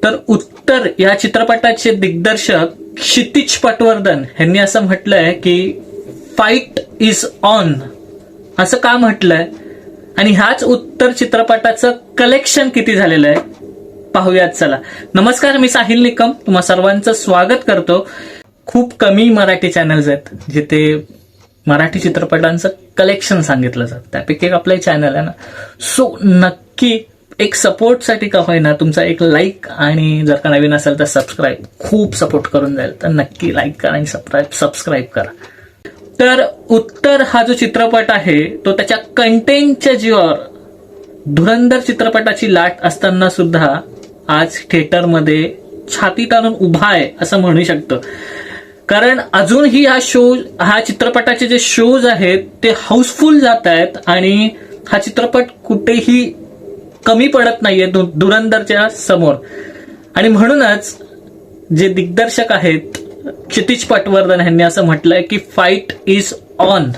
तर उत्तर या चित्रपटाचे दिग्दर्शक क्षितिज पटवर्धन यांनी असं म्हटलंय की फाईट इज ऑन. असं का म्हटलंय आणि ह्याच उत्तर चित्रपटाचं कलेक्शन किती झालेलं आहे पाहूयात चला. नमस्कार, मी साहिल निकम तुम्हा सर्वांचं स्वागत करतो. खूप कमी मराठी चॅनल्स आहेत जिथे मराठी चित्रपटांचं कलेक्शन सांगितलं जातं, त्यापैकी एक आपलं चॅनल आहे ना. सो नक्की एक सपोर्टसाठी का होईना तुमचा एक लाईक आणि जर का नवीन असेल तर सबस्क्राईब खूप सपोर्ट करून जाईल. तर नक्की लाईक करा आणि सबस्क्राईब करा. तर उत्तर हा जो चित्रपट आहे तो त्याच्या कंटेंटच्या जीवावर धुरंधर चित्रपटाची लाट असताना सुद्धा आज थिएटरमध्ये छाती ताणून उभा आहे असं म्हणू शकतो. कारण अजूनही हा चित्रपटाचे जे शोज आहेत ते हाऊसफुल जात आहेत आणि हा चित्रपट कुठेही कमी पडत नाहीये धुरंधरच्या समोर. आणि म्हणूनच जे दिग्दर्शक आहेत क्षितिज पटवर्धन यांनी असं म्हटलंय की फाईट इज ऑन.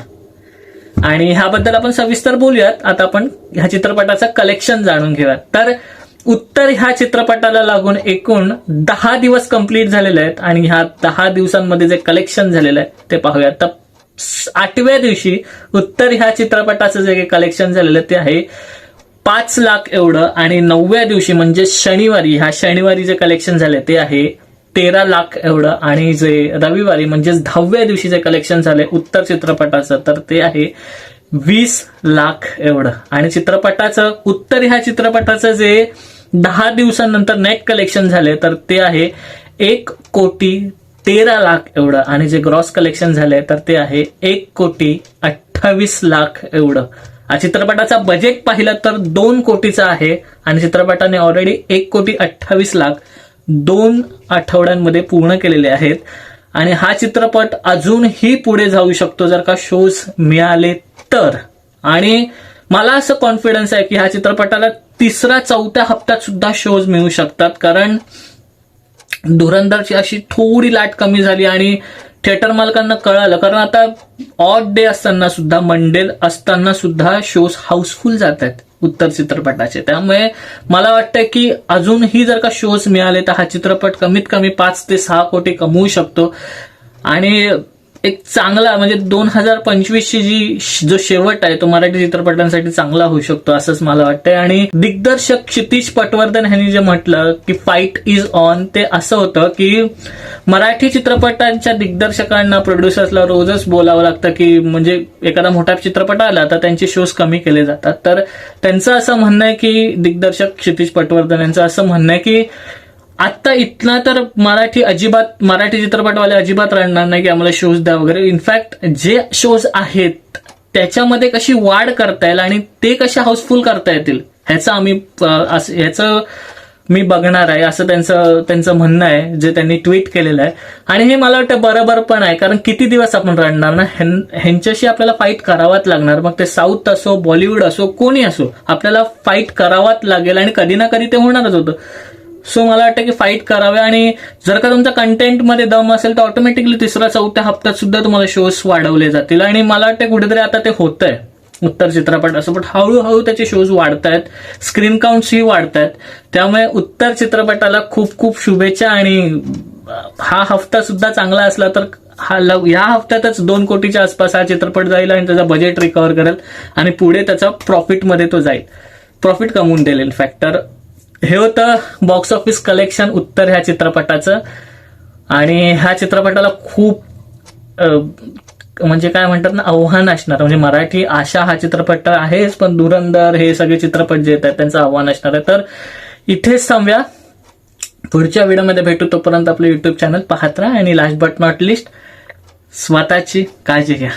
आणि ह्याबद्दल आपण सविस्तर बोलूयात. आता आपण ह्या चित्रपटाचं कलेक्शन जाणून घेऊयात. तर उत्तर ह्या चित्रपटाला लागून एकूण 10 दिवस कंप्लीट झालेले आहेत आणि ह्या 10 दिवसांमध्ये जे कलेक्शन झालेलं आहे ते पाहूयात. तर 8व्या दिवशी उत्तर ह्या चित्रपटाचं जे कलेक्शन झालेलं ते आहे 5 लाख एवढं आणि 9व्या दिवशी म्हणजे शनिवारी जे कलेक्शन झाले ते आहे 13 लाख एवढं आणि जे रविवारी म्हणजे 10व्या दिवशी जे कलेक्शन झाले उत्तर चित्रपटाचं तर ते आहे 20 लाख एवढं. आणि उत्तर ह्या चित्रपटाचं जे 10 दिवसांनंतर नेट कलेक्शन झाले तर ते आहे 1,13,00,000 एवढं आणि जे ग्रॉस कलेक्शन झाले तर ते आहे 1,28,00,000 एवढं. चित्रपटाचा बजेट पाहिलं तर 2 कोटीचा आहे आणि चित्रपटाने ऑलरेडी 1,28,00,000 2 आठवड्यांमध्ये पूर्ण केलेले आहेत. आणि हा चित्रपट अजूनही पुढे जाऊ शकतो जर का शोज मिळाले तर. आणि मला असं कॉन्फिडन्स आहे की ह्या चित्रपटाला 3ऱ्या-4थ्या हप्त्यात सुद्धा शोज मिळू शकतात. कारण धुरंधरची अशी थोडी लाट कमी झाली आणि थिएटर मालकांना कळालं. कारण आता ऑड डे असताना सुद्धा मंडे असताना सुद्धा शोज हाऊसफुल जात आहेत उत्तर चित्रपटाचे. त्यामुळे मला वाटतं की अजूनही जर का शोज मिळाले तर हा चित्रपट कमीत कमी 5 ते 6 कोटी कमवू शकतो. आणि एक चांगला म्हणजे 2025ची जो शेवट आहे तो मराठी चित्रपटांसाठी चांगला होऊ शकतो असंच मला वाटतंय. आणि दिग्दर्शक क्षितिज पटवर्धन यांनी जे म्हटलं की फाईट इज ऑन ते असं होतं की मराठी चित्रपटांच्या दिग्दर्शकांना प्रोड्युसर्सला रोजच बोलावं लागतं की म्हणजे एखादा मोठा चित्रपट आला तर त्यांचे शोज कमी केले जातात. तर त्यांचं असं म्हणणं आहे की दिग्दर्शक क्षितिज पटवर्धन यांचं असं म्हणणं आहे की आता इथला तर मराठी चित्रपटवाले अजिबात राहणार नाही की आम्हाला शोज द्या वगैरे. इनफॅक्ट जे शोज आहेत त्याच्यामध्ये कशी वाढ करता येईल आणि ते कशा हाऊसफुल करता येतील ह्याचं मी बघणार आहे असं त्यांचं म्हणणं आहे जे त्यांनी ट्विट केलेलं आहे. आणि हे मला वाटतं बरोबर पण आहे. कारण किती दिवस आपण रडणार ना, ह्यांच्याशी आपल्याला फाईट करावाच लागणार. मग ते साऊथ असो बॉलिवूड असो कोणी असो आपल्याला फाईट करावाच लागेल आणि कधी ना कधी ते होणारच होतं. सो मला वाटतं की फाईट करावे आणि जर का तुमच्या कंटेंटमध्ये दम असेल तर ऑटोमॅटिकली 3ऱ्या-4थ्या हप्त्यात सुद्धा तुम्हाला शोज वाढवले जातील. आणि मला वाटतं कुठेतरी आता ते होतंय उत्तर चित्रपटासोबत हळूहळू त्याचे शोज वाढतायत, स्क्रीन काउंट्सही वाढतायत. त्यामुळे उत्तर चित्रपटाला खूप खूप शुभेच्छा. आणि हा हफ्ता सुद्धा चांगला असला तर या हफ्त्यातच 2 कोटीच्या आसपास हा चित्रपट जाईल आणि त्याचा बजेट रिकव्हर करेल आणि पुढे त्याचा प्रॉफिटमध्ये तो जाईल, प्रॉफिट कमवून देईल इनफॅक्ट. तर हे होतं बॉक्स ऑफिस कलेक्शन उत्तर ह्या चित्रपटाचं. आणि ह्या चित्रपटाला खूप म्हणजे काय म्हणतात ना आव्हान असणार. म्हणजे मराठी आशा हा चित्रपट आहेच पण धुरंधर हे सगळे चित्रपट जे आहेत त्यांचं आव्हान असणार आहे. तर इथेच थांबूया, पुढच्या व्हिडिओमध्ये भेटू. तोपर्यंत आपलं युट्यूब चॅनल पाहत राहा आणि लास्ट बट नॉट लिस्ट स्वतःची काळजी घ्या.